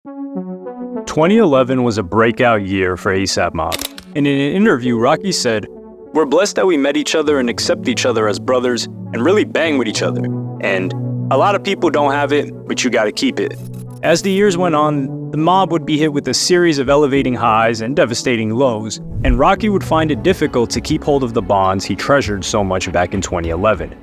2011 was a breakout year for A$AP Mob. And in an interview, Rocky said, "We're blessed that we met each other and accept each other as brothers and really bang with each other. And a lot of people don't have it, but you gotta keep it." As the years went on, the mob would be hit with a series of elevating highs and devastating lows, and Rocky would find it difficult to keep hold of the bonds he treasured so much back in 2011.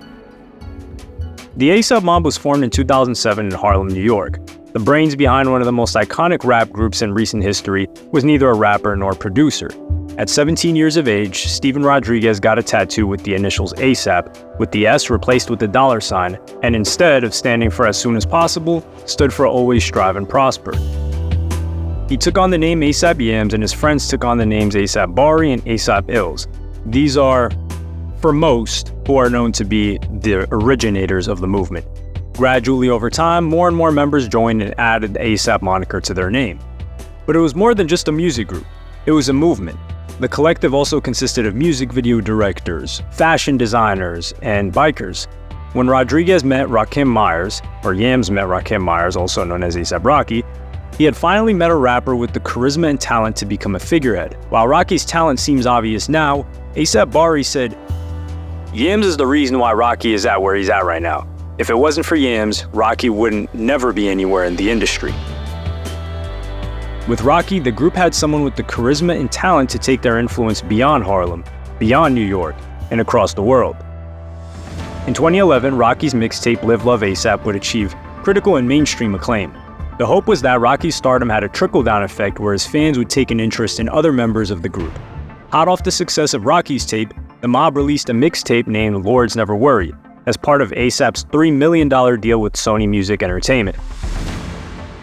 The A$AP Mob was formed in 2007 in Harlem, New York. The brains behind one of the most iconic rap groups in recent history was neither a rapper nor producer. At 17 years of age, Steven Rodriguez got a tattoo with the initials A$AP, with the S replaced with the $, and instead of standing for as soon as possible, stood for always strive and prosper. He took on the name A$AP Yams, and his friends took on the names A$AP Bari and A$AP Ills. These are, for most, who are known to be the originators of the movement. Gradually over time, more and more members joined and added the A$AP moniker to their name. But it was more than just a music group. It was a movement. The collective also consisted of music video directors, fashion designers, and bikers. When Rodriguez met Rakim Myers, or Yams met Rakim Myers, also known as A$AP Rocky, he had finally met a rapper with the charisma and talent to become a figurehead. While Rocky's talent seems obvious now, A$AP Bari said, "Yams is the reason why Rocky is at where he's at right now. If it wasn't for Yams, Rocky wouldn't never be anywhere in the industry." With Rocky, the group had someone with the charisma and talent to take their influence beyond Harlem, beyond New York, and across the world. In 2011, Rocky's mixtape Live Love A$AP would achieve critical and mainstream acclaim. The hope was that Rocky's stardom had a trickle-down effect where his fans would take an interest in other members of the group. Hot off the success of Rocky's tape, the mob released a mixtape named Lords Never Worry, as part of A$AP's $3 million deal with Sony Music Entertainment.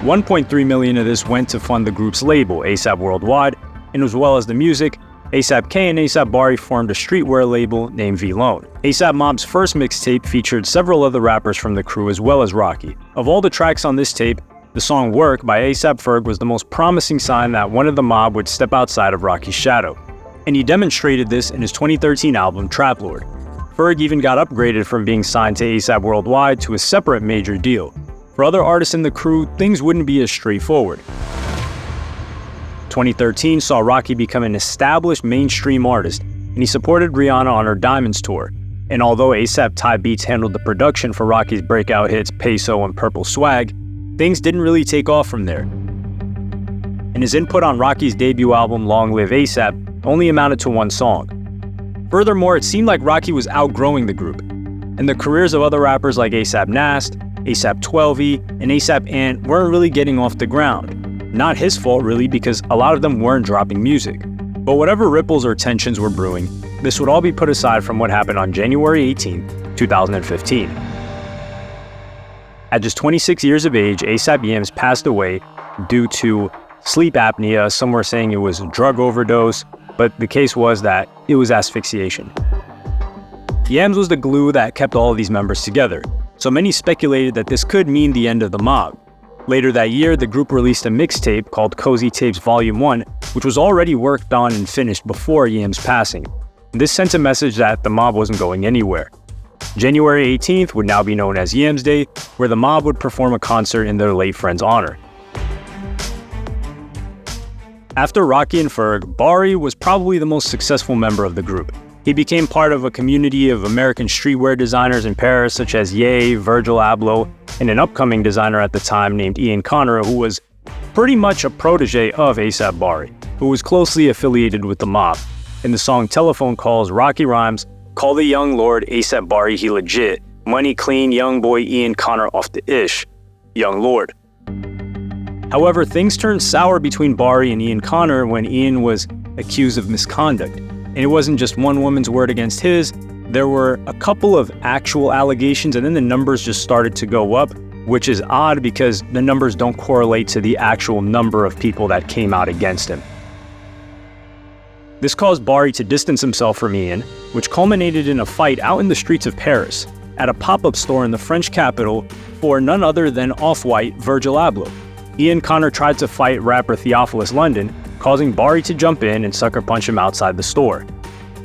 $1.3 million of this went to fund the group's label, A$AP Worldwide, and as well as the music, A$AP K and A$AP Bari formed a streetwear label named V-Lone. A$AP Mob's first mixtape featured several other rappers from the crew as well as Rocky. Of all the tracks on this tape, the song Work by A$AP Ferg was the most promising sign that one of the mob would step outside of Rocky's shadow. And he demonstrated this in his 2013 album, Trap Lord. Ferg even got upgraded from being signed to A$AP Worldwide to a separate major deal. For other artists in the crew, things wouldn't be as straightforward. 2013 saw Rocky become an established mainstream artist, and he supported Rihanna on her Diamonds tour. And although A$AP Ty Beats handled the production for Rocky's breakout hits Peso and Purple Swag, things didn't really take off from there. And his input on Rocky's debut album Long Live A$AP only amounted to one song. Furthermore, it seemed like Rocky was outgrowing the group, and the careers of other rappers like A$AP Nast, A$AP 12E, and A$AP Ant weren't really getting off the ground. Not his fault really, because a lot of them weren't dropping music. But whatever ripples or tensions were brewing, this would all be put aside from what happened on January 18, 2015. At just 26 years of age, A$AP Yams passed away due to sleep apnea. Some were saying it was a drug overdose, but the case was that it was asphyxiation. Yams was the glue that kept all of these members together, so many speculated that this could mean the end of the mob. Later that year, the group released a mixtape called Cozy Tapes Volume 1, which was already worked on and finished before Yams' passing. This sent a message that the mob wasn't going anywhere. January 18th would now be known as Yams Day, where the mob would perform a concert in their late friend's honor. After Rocky and Ferg, Bari was probably the most successful member of the group. He became part of a community of American streetwear designers in Paris such as Ye, Virgil Abloh, and an upcoming designer at the time named Ian Connor, who was pretty much a protege of A$AP Bari, who was closely affiliated with the mob. In the song Telephone Calls, Rocky rhymes, "Call the young lord, A$AP Bari, he legit. Money clean, young boy Ian Connor off the ish. Young lord." However, things turned sour between Bari and Ian Connor when Ian was accused of misconduct. And it wasn't just one woman's word against his, there were a couple of actual allegations, and then the numbers just started to go up, which is odd because the numbers don't correlate to the actual number of people that came out against him. This caused Bari to distance himself from Ian, which culminated in a fight out in the streets of Paris, at a pop-up store in the French capital for none other than Off-White Virgil Abloh. Ian Connor tried to fight rapper Theophilus London, causing Bari to jump in and sucker punch him outside the store.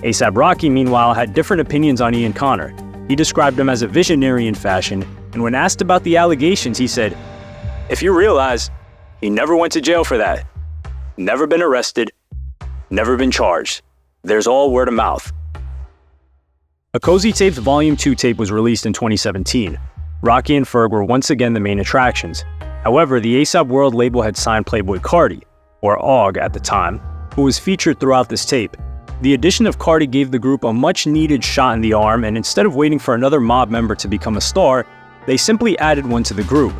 A$AP Rocky, meanwhile, had different opinions on Ian Connor. He described him as a visionary in fashion, and when asked about the allegations, he said, "If you realize, He never went to jail for that. Never been arrested. Never been charged. There's all word of mouth. A Cozy Tapes Volume 2 tape was released in 2017. Rocky and Ferg were once again the main attractions. However, the ASAP World label had signed Playboy Carti, or Og at the time, who was featured throughout this tape. The addition of Carti gave the group a much-needed shot in the arm, and instead of waiting for another mob member to become a star, they simply added one to the group.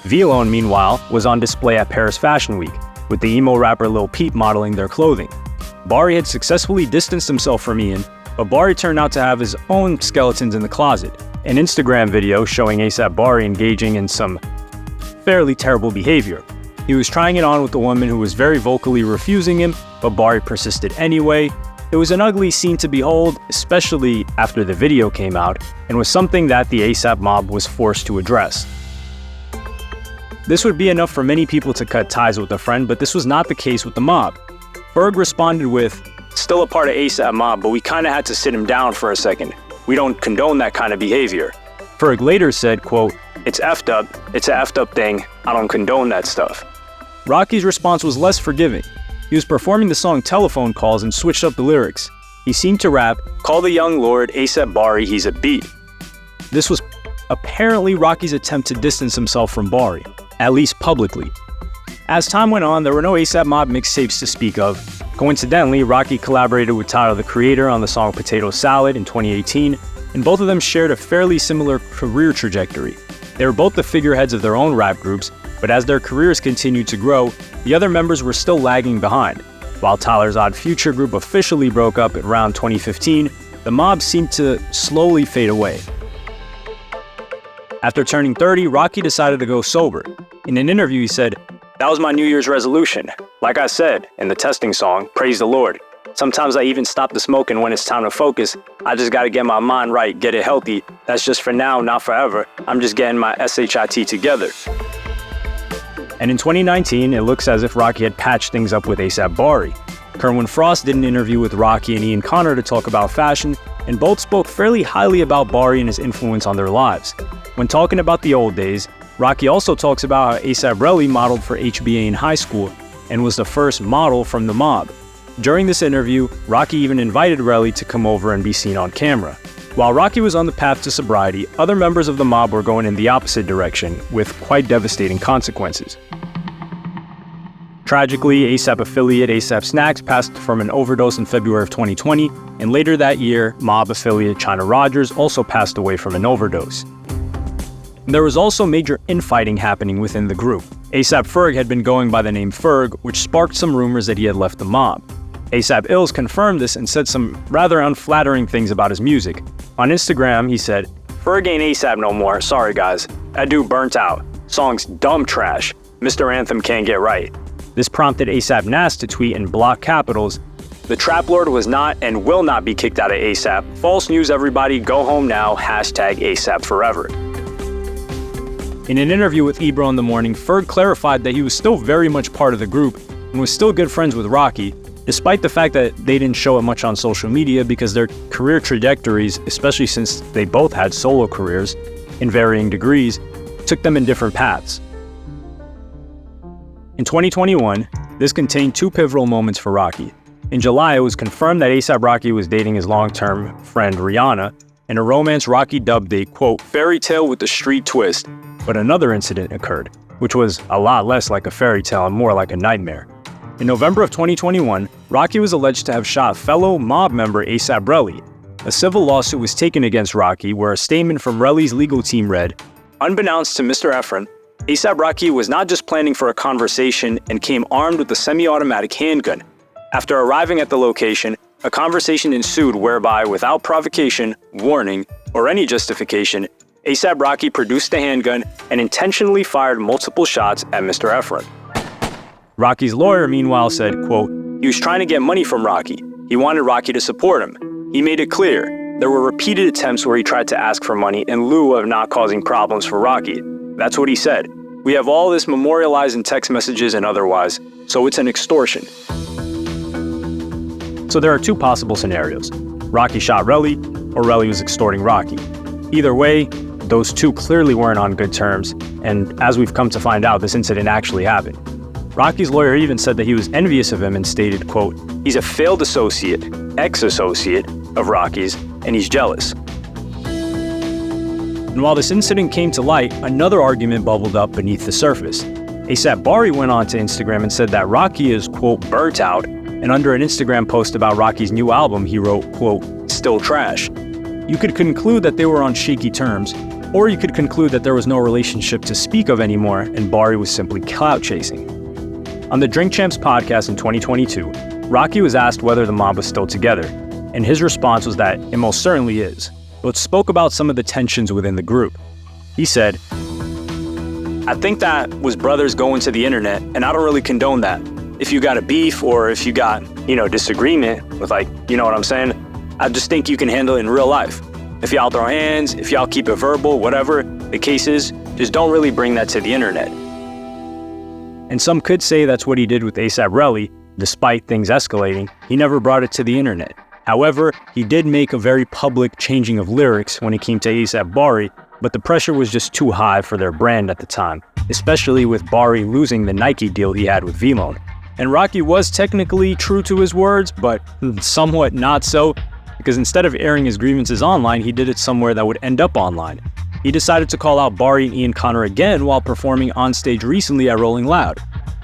V-Lone, meanwhile, was on display at Paris Fashion Week, with the emo rapper Lil Peep modeling their clothing. Bari had successfully distanced himself from Ian, but Bari turned out to have his own skeletons in the closet. An Instagram video showing ASAP Bari engaging in some fairly terrible behavior. He was trying it on with a woman who was very vocally refusing him, but Bari persisted anyway. It was an ugly scene to behold, especially after the video came out, and was something that the ASAP mob was forced to address. This would be enough for many people to cut ties with a friend, but this was not the case with the mob. Ferg responded with, "Still a part of ASAP mob, but we kinda had to sit him down for a second. We don't condone that kind of behavior." Ferg later said, quote, "It's effed up, it's a effed up thing, I don't condone that stuff." Rocky's response was less forgiving. He was performing the song Telephone Calls and switched up the lyrics. He seemed to rap, "Call the young lord, ASAP Bari, he's a beat." This was apparently Rocky's attempt to distance himself from Bari, at least publicly. As time went on, there were no ASAP Mob mixtapes to speak of. Coincidentally, Rocky collaborated with Tyler the Creator on the song Potato Salad in 2018, and both of them shared a fairly similar career trajectory. They were both the figureheads of their own rap groups, but as their careers continued to grow, the other members were still lagging behind. While Tyler's Odd Future group officially broke up around 2015, the mob seemed to slowly fade away. After turning 30, Rocky decided to go sober. In an interview, he said, "That was my New Year's resolution. Like I said in the testing song, Praise the Lord. Sometimes I even stop the smoking when it's time to focus. I just gotta get my mind right, get it healthy. That's just for now, not forever. I'm just getting my SHIT together." And in 2019, it looks as if Rocky had patched things up with ASAP Bari. Kerwin Frost did an interview with Rocky and Ian Connor to talk about fashion, and both spoke fairly highly about Bari and his influence on their lives. When talking about the old days, Rocky also talks about how ASAP Relly modeled for HBA in high school and was the first model from the mob. During this interview, Rocky even invited Relly to come over and be seen on camera. While Rocky was on the path to sobriety, other members of the mob were going in the opposite direction, with quite devastating consequences. Tragically, ASAP affiliate ASAP Snacks passed from an overdose in February of 2020, and later that year, mob affiliate China Rogers also passed away from an overdose. There was also major infighting happening within the group. ASAP Ferg had been going by the name Ferg, which sparked some rumors that he had left the mob. ASAP Ills confirmed this and said some rather unflattering things about his music. On Instagram, he said, "Ferg ain't ASAP no more, sorry guys. That dude burnt out. Song's dumb trash. Mr. Anthem can't get right." This prompted ASAP Nas to tweet in block capitals, "The Trap Lord was not and will not be kicked out of ASAP. False news everybody, go home now, #ASAP forever." In an interview with Ebro in the Morning, Ferg clarified that he was still very much part of the group and was still good friends with Rocky, despite the fact that they didn't show it much on social media because their career trajectories, especially since they both had solo careers in varying degrees, took them in different paths. In 2021, this contained two pivotal moments for Rocky. In July, it was confirmed that ASAP Rocky was dating his long-term friend Rihanna, and a romance Rocky dubbed a, quote, "fairy tale with a street twist." But another incident occurred, which was a lot less like a fairy tale and more like a nightmare. In November of 2021, Rocky was alleged to have shot fellow mob member ASAP Relly. A civil lawsuit was taken against Rocky, where a statement from Relly's legal team read, "Unbeknownst to Mr. Efron, ASAP Rocky was not just planning for a conversation and came armed with a semi-automatic handgun. After arriving at the location, a conversation ensued whereby, without provocation, warning, or any justification, ASAP Rocky produced the handgun and intentionally fired multiple shots at Mr. Efron." Rocky's lawyer, meanwhile, said, quote, "He was trying to get money from Rocky. He wanted Rocky to support him. He made it clear. There were repeated attempts where he tried to ask for money in lieu of not causing problems for Rocky. That's what he said. We have all this memorialized in text messages and otherwise, so it's an extortion." So there are two possible scenarios. Rocky shot Relly, or Relly was extorting Rocky. Either way, those two clearly weren't on good terms, and as we've come to find out, this incident actually happened. Rocky's lawyer even said that he was envious of him and stated, quote, "He's a failed associate, ex-associate of Rocky's, and he's jealous." And while this incident came to light, another argument bubbled up beneath the surface. ASAP Bari went on to Instagram and said that Rocky is, quote, "burnt out," and under an Instagram post about Rocky's new album, he wrote, quote, "still trash." You could conclude that they were on shaky terms, or you could conclude that there was no relationship to speak of anymore and Bari was simply clout chasing. On the Drink Champs podcast in 2022, Rocky was asked whether the mob was still together, and his response was that it most certainly is, but spoke about some of the tensions within the group. He said, "I think that was brothers going to the internet, and I don't really condone that. If you got a beef or if you got, disagreement with you know what I'm saying? I just think you can handle it in real life. If y'all throw hands, if y'all keep it verbal, whatever the case is, just don't really bring that to the internet." And some could say that's what he did with A$AP Rocky. Despite things escalating, he never brought it to the internet. However, he did make a very public changing of lyrics when it came to A$AP Bari, but the pressure was just too high for their brand at the time, especially with Bari losing the Nike deal he had with V-Lone. And Rocky was technically true to his words, but somewhat not so, because instead of airing his grievances online, he did it somewhere that would end up online. He decided to call out Bari and Ian Connor again while performing on stage recently at Rolling Loud.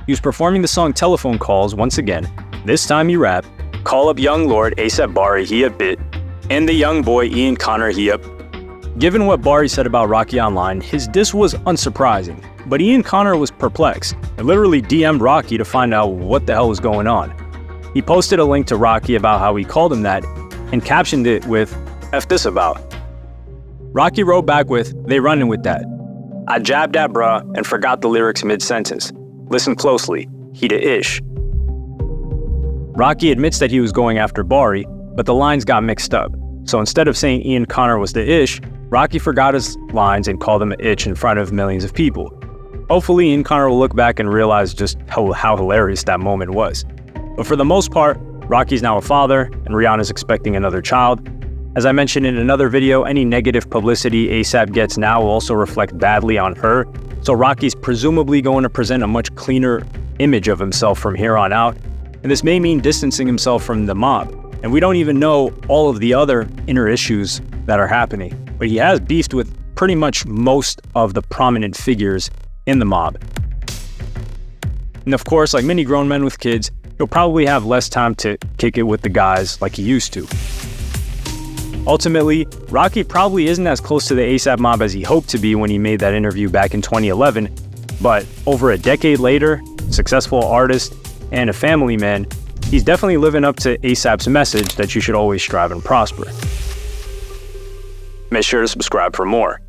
He was performing the song Telephone Calls once again. This time he rapped, "Call up young lord A$AP Bari, he a bit, and the young boy Ian Connor, he up." Given what Bari said about Rocky online, his diss was unsurprising, but Ian Connor was perplexed and literally DM'd Rocky to find out what the hell was going on. He posted a link to Rocky about how he called him that and captioned it with, "F this about." Rocky wrote back with, "They running with that. I jabbed that bruh and forgot the lyrics mid-sentence. Listen closely, he the ish." Rocky admits that he was going after Bari, but the lines got mixed up. So instead of saying Ian Connor was the ish, Rocky forgot his lines and called him an itch in front of millions of people. Hopefully Ian Connor will look back and realize just how hilarious that moment was. But for the most part, Rocky's now a father, and Rihanna's expecting another child. As I mentioned in another video, any negative publicity A$AP gets now will also reflect badly on her, so Rocky's presumably going to present a much cleaner image of himself from here on out, and this may mean distancing himself from the mob. And we don't even know all of the other inner issues that are happening, but he has beefed with pretty much most of the prominent figures in the mob. And of course, like many grown men with kids, he'll probably have less time to kick it with the guys like he used to. Ultimately, Rocky probably isn't as close to the A$AP mob as he hoped to be when he made that interview back in 2011, but over a decade later, successful artist and a family man, he's definitely living up to A$AP's message that you should always strive and prosper. Make sure to subscribe for more.